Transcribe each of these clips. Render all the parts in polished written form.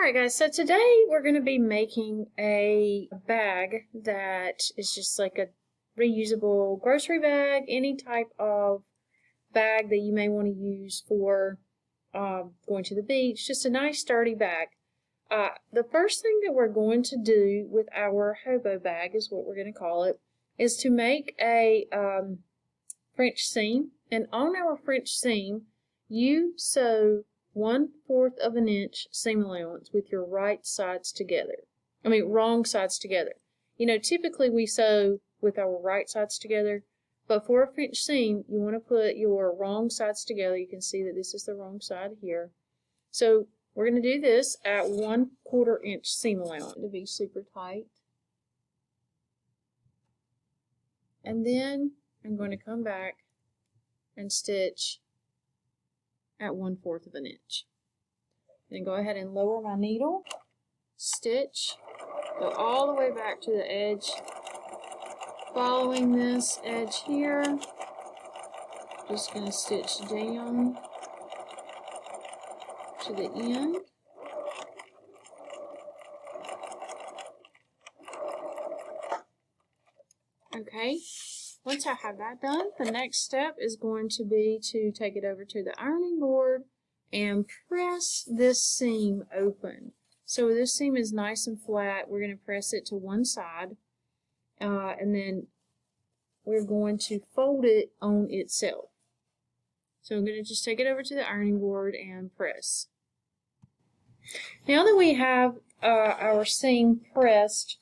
Alright guys, so today we're going to be making a bag that is just like a reusable grocery bag, any type of bag that you may want to use for going to the beach, just a nice sturdy bag. The first thing that we're going to do with our hobo bag, is what we're going to call it, is to make a French seam, and on our French seam you sew 1/4 of an inch seam allowance with your wrong sides together. You know, typically we sew with our right sides together, but for a French seam, you want to put your wrong sides together. You can see that this is the wrong side here. So we're going to do this at 1/4 inch seam allowance to be super tight. And then I'm going to come back and stitch at 1/4 of an inch. Then go ahead and lower my needle, stitch, go all the way back to the edge, following this edge here. Just going to stitch down to the end. Okay. Once I have that done, the next step is going to be to take it over to the ironing board and press this seam open. So this seam is nice and flat. We're going to press it to one side, and then we're going to fold it on itself. So I'm going to just take it over to the ironing board and press. Now that we have our seam pressed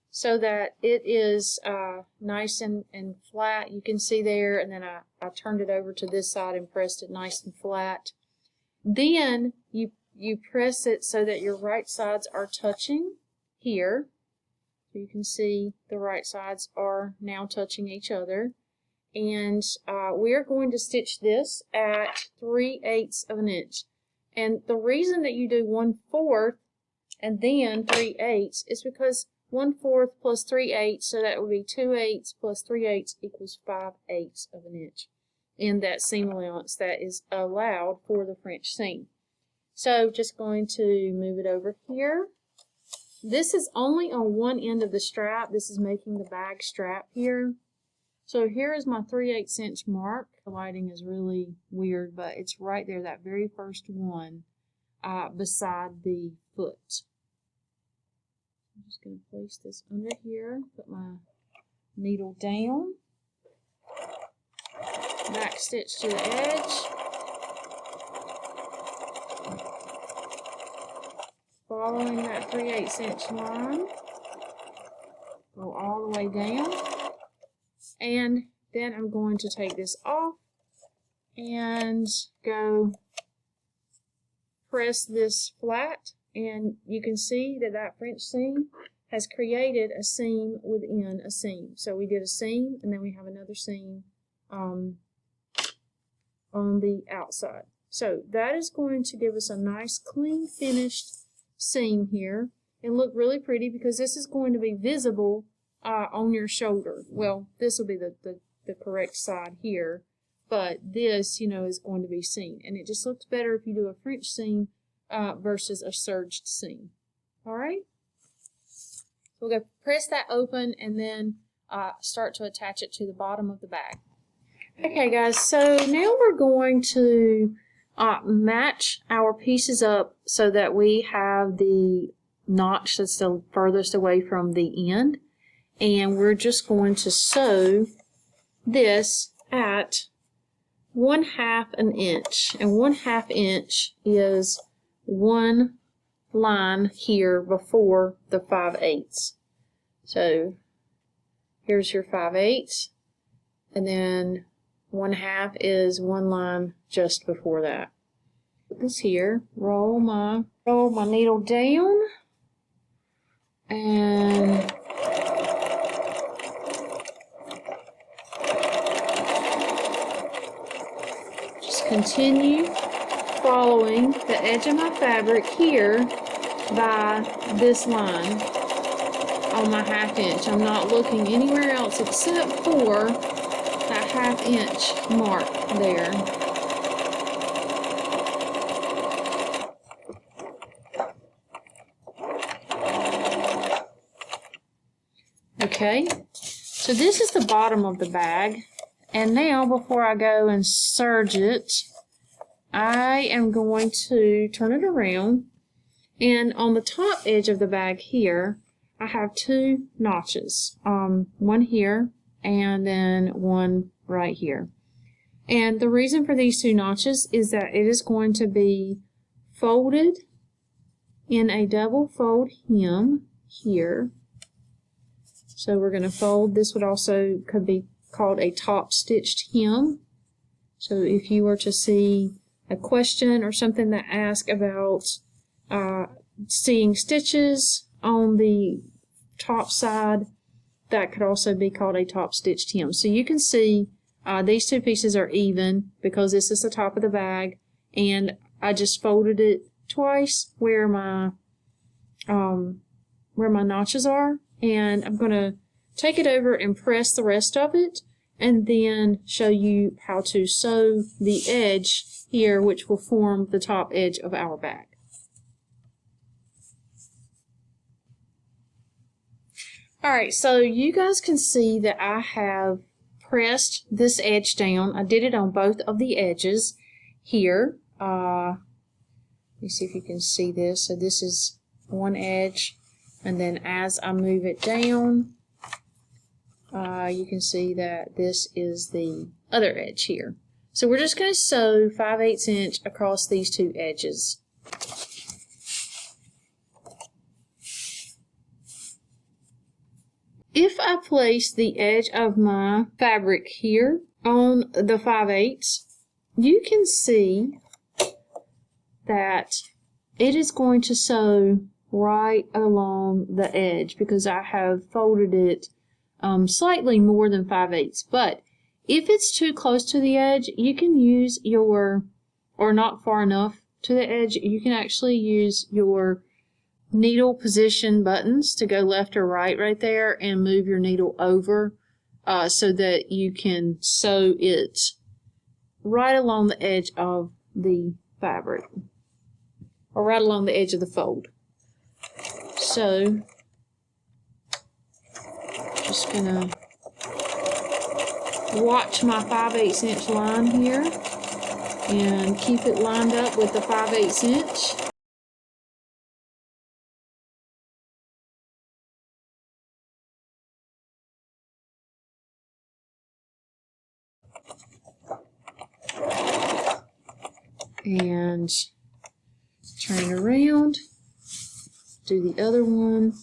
so that it is nice and flat, you can see there, and then I turned it over to this side and pressed it nice and flat. Then you press it so that your right sides are touching here. So you can see the right sides are now touching each other. And we are going to stitch this at 3/8 of an inch. And the reason that you do 1/4 and then 3/8 is because 1/4 plus 3/8, so that would be 2/8 plus 3/8 equals 5/8 of an inch in that seam allowance that is allowed for the French seam. So just going to move it over here. This is only on one end of the strap. This is making the bag strap here. So here is my 3/8 inch mark. The lighting is really weird, but it's right there, that very first one beside the foot. I'm just going to place this under here, put my needle down, back stitch to the edge, following that 3/8 inch line, go all the way down, and then I'm going to take this off and go press this flat. And you can see that that French seam has created a seam within a seam. So we did a seam, and then we have another seam on the outside. So that is going to give us a nice, clean, finished seam here, and look really pretty because this is going to be visible on your shoulder. Well, this will be the correct side here, but this, you know, is going to be seen. And it just looks better if you do a French seam versus a serged seam. Alright? So we're going to press that open and then start to attach it to the bottom of the bag. Okay guys, so now we're going to match our pieces up so that we have the notch that's the furthest away from the end. And we're just going to sew this at 1/2 an inch. And 1/2 inch is one line here before the 5/8. So here's your 5/8, and then 1/2 is one line just before that. Put this here, roll my needle down, and just continue following the edge of my fabric here by this line on my 1/2 inch. I'm not looking anywhere else except for that 1/2 inch mark there. Okay, so this is the bottom of the bag. And now, before I go and serge it, I am going to turn it around. And on the top edge of the bag here, I have 2 notches. One here and then one right here. And the reason for these 2 notches is that it is going to be folded in a double fold hem here. So we're going to fold. This would also could be called a top stitched hem. So if you were to see a question or something that asks about seeing stitches on the top side, that could also be called a top stitched hem. So you can see these 2 pieces are even because this is the top of the bag, and I just folded it twice where my notches are, and I'm going to take it over and press the rest of it, and then show you how to sew the edge here, which will form the top edge of our bag. Alright, so you guys can see that I have pressed this edge down. I did it on both of the edges here. Let me see if you can see this. So this is one edge, and then as I move it down, you can see that this is the other edge here. So we're just going to sew 5/8 inch across these 2 edges. If I place the edge of my fabric here on the 5/8, you can see that it is going to sew right along the edge because I have folded it slightly more than 5/8. But if it's too close to the edge, you can use your, or not far enough to the edge, you can actually use your needle position buttons to go left or right there and move your needle over so that you can sew it right along the edge of the fabric, or right along the edge of the fold. So just gonna watch my 5/8 inch line here and keep it lined up with the 5/8 inch. And turn it around, do the other one.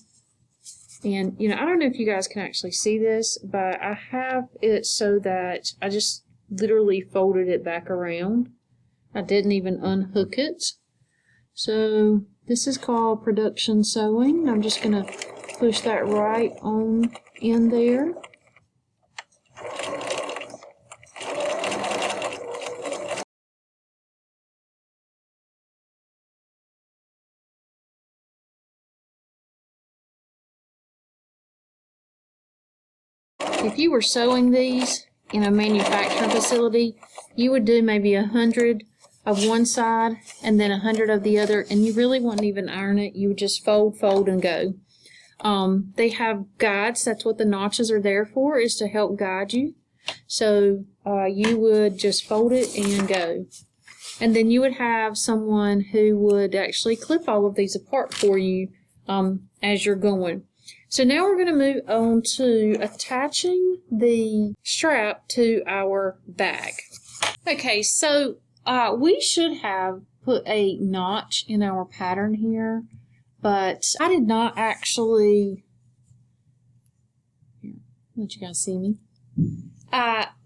And, you know, I don't know if you guys can actually see this, but I have it so that I just literally folded it back around. I didn't even unhook it. So this is called production sewing. I'm just going to push that right on in there. If you were sewing these in a manufacturing facility, you would do maybe 100 of one side and then 100 of the other, and you really wouldn't even iron it. You would just fold, fold, and go. They have guides. That's what the notches are there for, is to help guide you. So you would just fold it and go. And then you would have someone who would actually clip all of these apart for you as you're going. So now we're going to move on to attaching the strap to our bag. Okay, so we should have put a notch in our pattern here, but I did not actually, here, let you guys see me.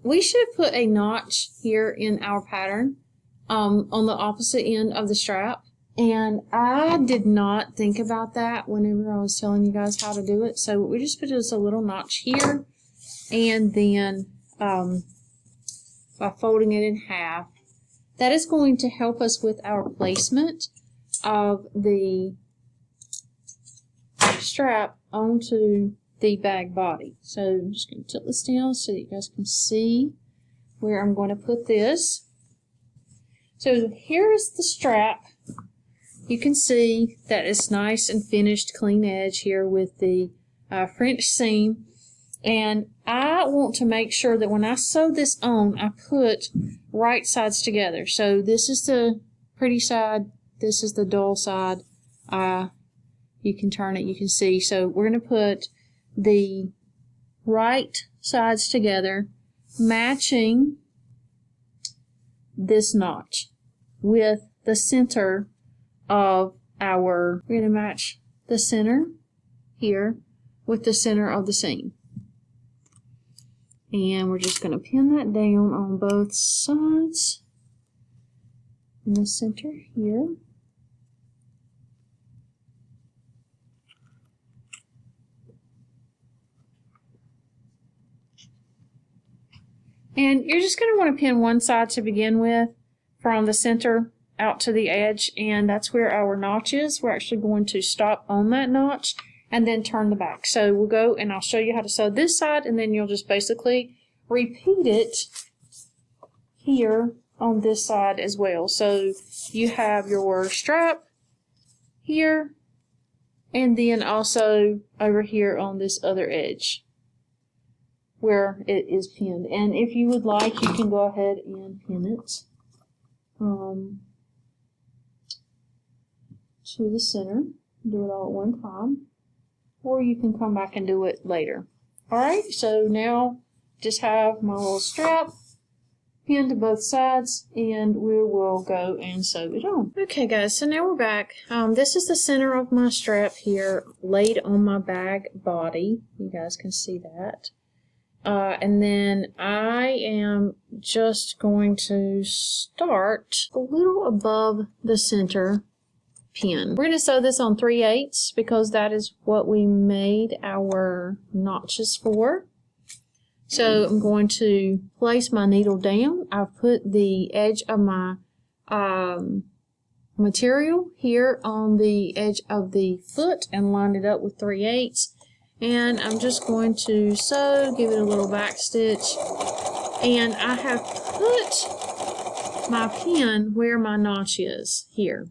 We should have put a notch here in our pattern on the opposite end of the strap. And I did not think about that whenever I was telling you guys how to do it. So we just put just a little notch here, and then by folding it in half, that is going to help us with our placement of the strap onto the bag body. So I'm just going to tilt this down so that you guys can see where I'm going to put this. So here is the strap. You can see that it's nice and finished, clean edge here with the French seam. And I want to make sure that when I sew this on, I put right sides together. So this is the pretty side, this is the dull side. You can turn it, you can see. So we're going to put the right sides together, matching this notch with the center of we're going to match the center here with the center of the seam. And we're just going to pin that down on both sides in the center here. And you're just going to want to pin one side to begin with from the center out to the edge, and that's where our notch is. We're actually going to stop on that notch and then turn the back. So we'll go and I'll show you how to sew this side, and then you'll just basically repeat it here on this side as well. So you have your strap here and then also over here on this other edge where it is pinned. And if you would like, you can go ahead and pin it to the center. Do it all at one time, or you can come back and do it later. Alright, so now just have my little strap pinned to both sides, and we will go and sew it on. Okay guys, so now we're back. This is the center of my strap here laid on my bag body. You guys can see that. And then I am just going to start a little above the center pin. We're going to sew this on 3/8 because that is what we made our notches for. So I'm going to place my needle down. I've put the edge of my material here on the edge of the foot and lined it up with 3/8. And I'm just going to sew, give it a little back stitch, and I have put my pin where my notch is here.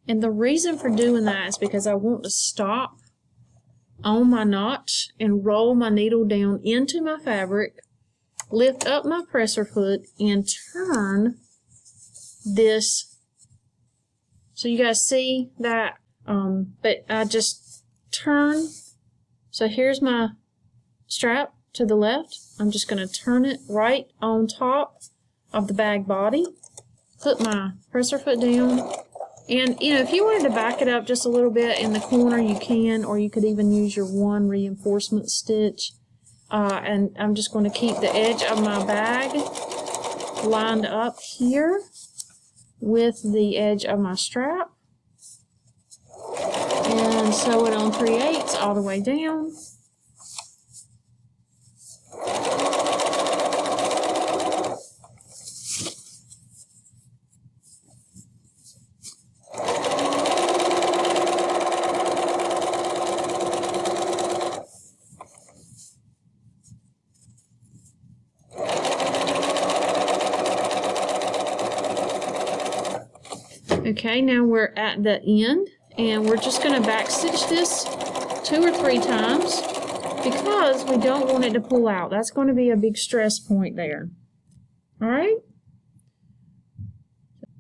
And the reason for doing that is because I want to stop on my notch and roll my needle down into my fabric, lift up my presser foot, and turn this. So you guys see that, but I just turn. So here's my strap to the left. I'm just going to turn it right on top of the bag body, put my presser foot down, and you know, if you wanted to back it up just a little bit in the corner, you can, or you could even use your one reinforcement stitch. And I'm just going to keep the edge of my bag lined up here with the edge of my strap. And sew it on 3/8 all the way down. Okay, now we're at the end. And we're just going to back stitch this 2 or 3 times because we don't want it to pull out. That's going to be a big stress point there. Alright?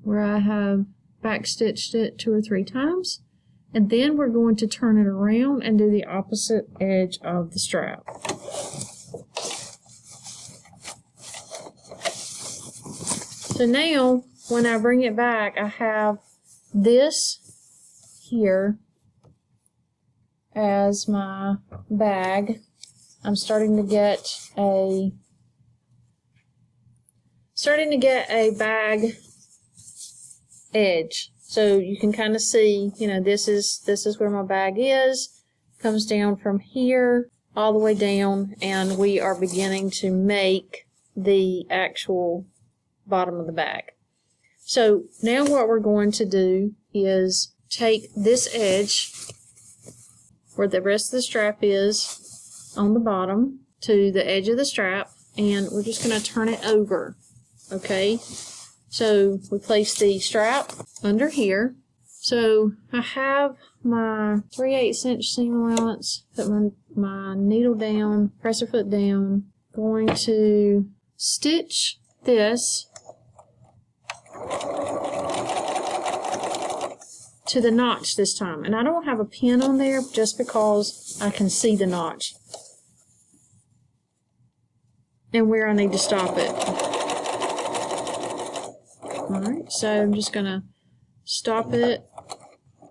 Where I have back stitched it 2 or 3 times. And then we're going to turn it around and do the opposite edge of the strap. So now, when I bring it back, I have this here as my bag. I'm starting to get a bag edge. So you can kind of see, you know, this is where my bag is. Comes down from here all the way down, and we are beginning to make the actual bottom of the bag. So now what we're going to do is take this edge where the rest of the strap is on the bottom to the edge of the strap, and we're just going to turn it over. Okay, so we place the strap under here, So I have my 3/8 inch seam allowance, put my needle down, presser foot down, going to stitch this to the notch this time. And I don't have a pin on there just because I can see the notch and where I need to stop it. Alright, so I'm just going to stop it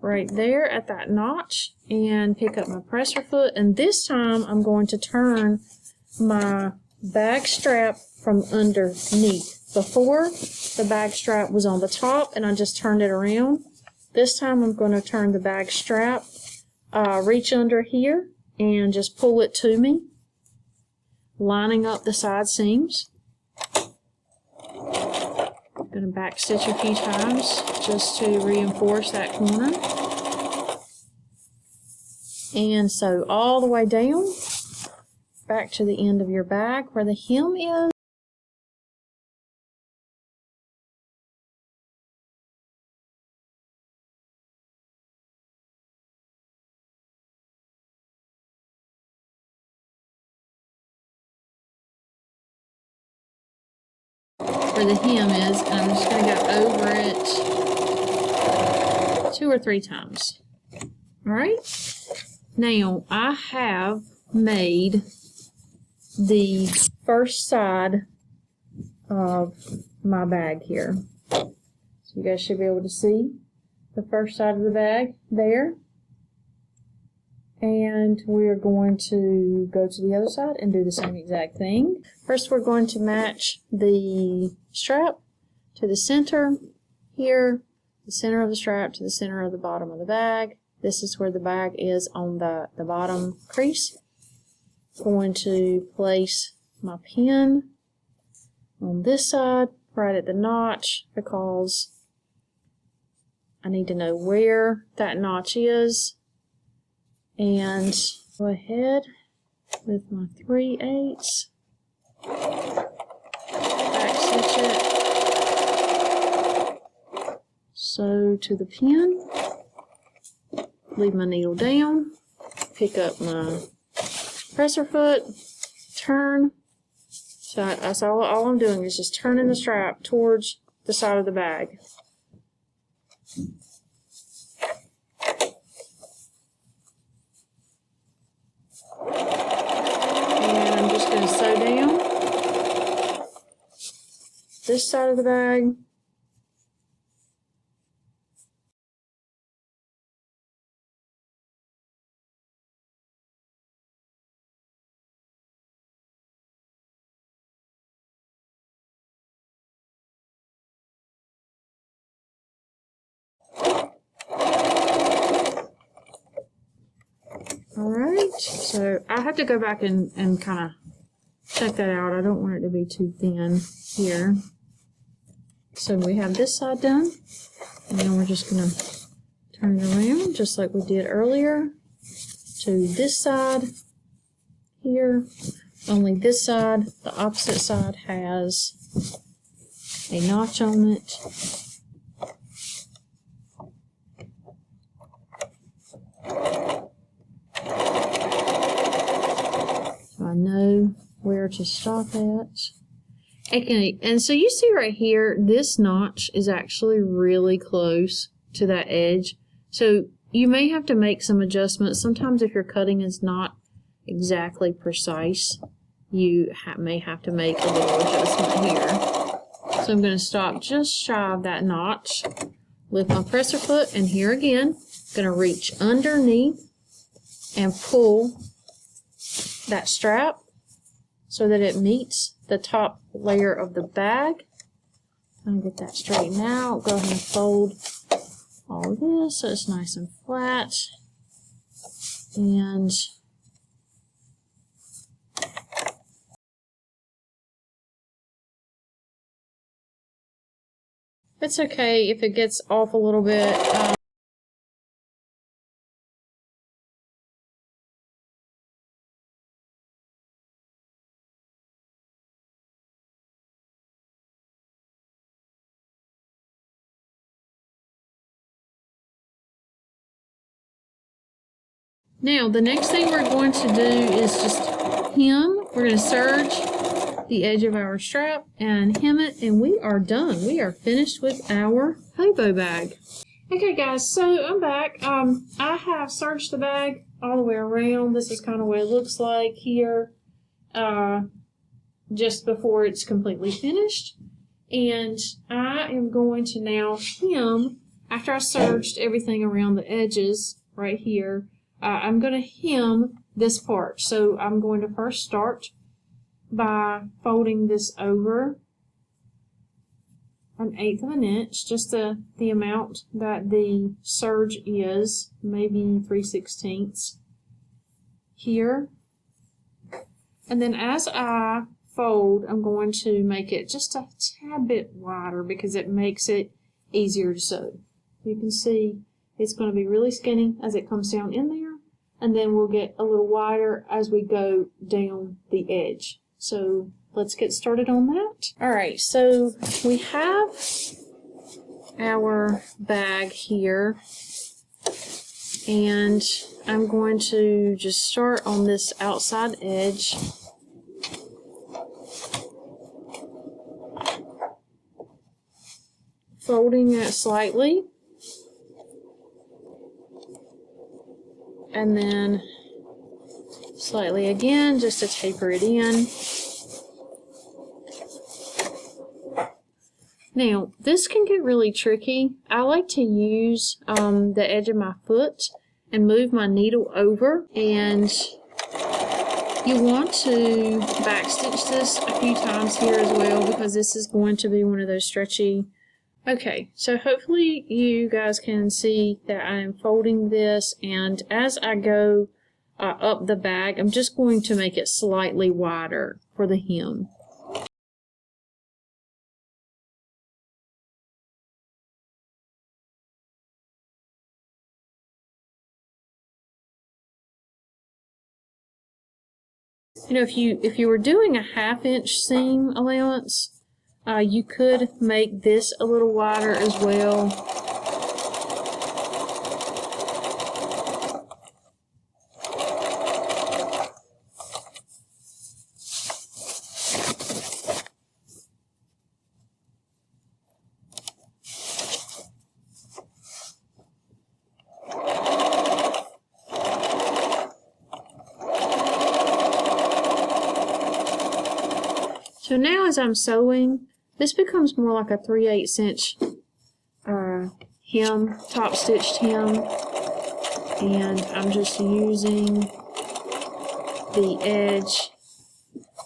right there at that notch and pick up my presser foot, and this time I'm going to turn my bag strap from underneath. Before, the bag strap was on the top and I just turned it around. This time I'm going to turn the bag strap, reach under here and just pull it to me, lining up the side seams. I'm going to back stitch a few times just to reinforce that corner. And sew all the way down, back to the end of your bag where the hem is. Where the hem is, and I'm just going to go over it 2 or 3 times. Alright, now I have made the first side of my bag here. So you guys should be able to see the first side of the bag there. And we're going to go to the other side and do the same exact thing. First, we're going to match the strap to the center here, the center of the strap to the center of the bottom of the bag. This is where the bag is on the bottom crease. Going to place my pin on this side, right at the notch, because I need to know where that notch is. And go ahead with my 3/8, back stitch it, sew to the pin, leave my needle down, pick up my presser foot, turn. So that's all I'm doing is just turning the strap towards the side of the bag. Going to sew down this side of the bag. Alright, so I have to go back and kind of check that out. I don't want it to be too thin here. So we have this side done, and then we're just going to turn it around just like we did earlier to this side here. Only this side, the opposite side, has a notch on it. So I know where to stop at. Okay, and so you see right here, this notch is actually really close to that edge. So you may have to make some adjustments. Sometimes if your cutting is not exactly precise, you may have to make a little adjustment here. So I'm going to stop just shy of that notch, lift my presser foot, and here again, I'm going to reach underneath and pull that strap so that it meets the top layer of the bag. I'm going to get that straightened out. Go ahead and fold all of this so it's nice and flat. And it's okay if it gets off a little bit. Now, the next thing we're going to do is just hem. We're going to serge the edge of our strap and hem it, and we are done. We are finished with our hobo bag. Okay guys, so I'm back. I have serged the bag all the way around. This is kind of what it looks like here, just before it's completely finished. And I am going to now hem, after I serged everything around the edges right here, I'm going to hem this part. So I'm going to first start by folding this over 1/8 of an inch, just the amount that the serge is, maybe 3/16 here. And then as I fold, I'm going to make it just a tad bit wider because it makes it easier to sew. You can see it's going to be really skinny as it comes down in there, and then we'll get a little wider as we go down the edge. So let's get started on that. Alright, so we have our bag here, and I'm going to just start on this outside edge. Folding it slightly, and then slightly again just to taper it in. Now, this can get really tricky. I like to use the edge of my foot and move my needle over, and you want to backstitch this a few times here as well because this is going to be one of those stretchy. Okay, so hopefully you guys can see that I am folding this, and as I go up the bag, I'm just going to make it slightly wider for the hem. You know, if you were doing a 1/2 inch seam allowance, you could make this a little wider as well. So now as I'm sewing, this becomes more like a 3/8 inch hem, top stitched hem, and I'm just using the edge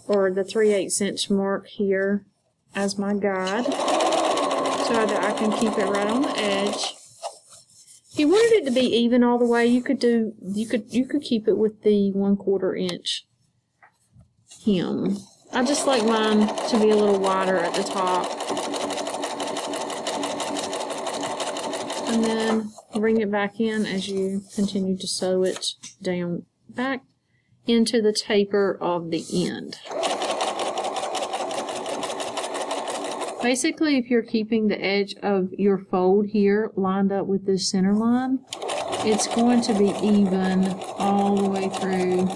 or the 3/8 inch mark here as my guide so that I can keep it right on the edge. If you wanted it to be even all the way, you could keep it with the 1/4 inch hem. I just like mine to be a little wider at the top. And then bring it back in as you continue to sew it down back into the taper of the end. Basically, if you're keeping the edge of your fold here lined up with this center line, it's going to be even all the way through.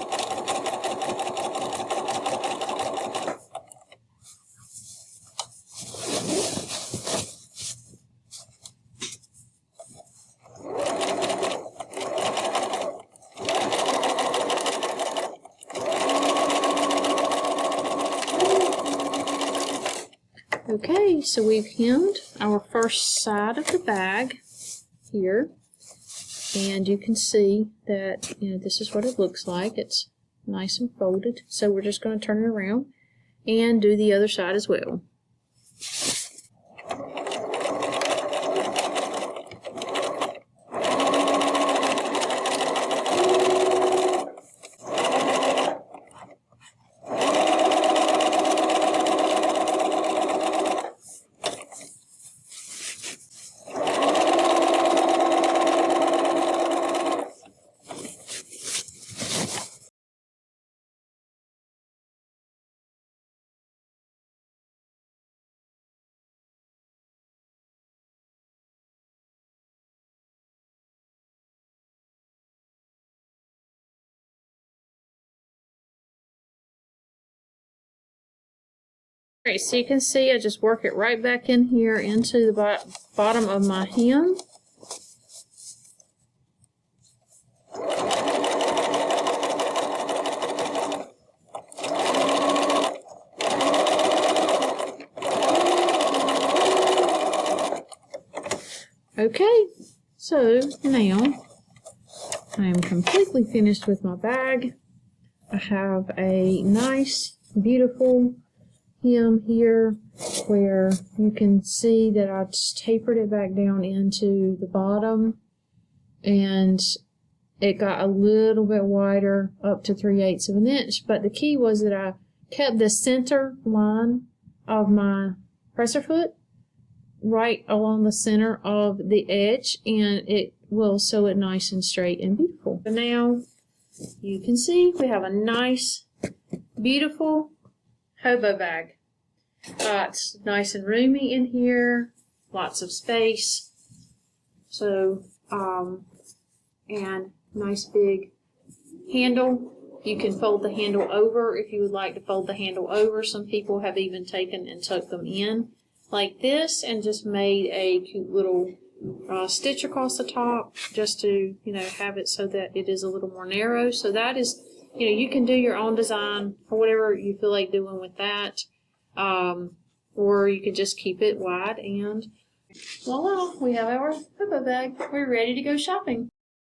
Okay, so we've hemmed our first side of the bag here, and you can see that, you know, this is what it looks like. It's nice and folded, so we're just going to turn it around and do the other side as well. Alright, so you can see I just work it right back in here into the bottom of my hem. Okay, so now I am completely finished with my bag. I have a nice, beautiful hem here where you can see that I just tapered it back down into the bottom, and it got a little bit wider up to 3/8 of an inch, but the key was that I kept the center line of my presser foot right along the center of the edge, and it will sew it nice and straight and beautiful. So now you can see we have a nice, beautiful hobo bag. It's nice and roomy in here, lots of space. So, and nice big handle. You can fold the handle over if you would like to fold the handle over. Some people have even taken and tucked them in like this and just made a cute little stitch across the top just to, have it so that it is a little more narrow. So that is, you can do your own design or whatever you feel like doing with that. Or you could just keep it wide, and voila, we have our hobo bag. We're ready to go shopping.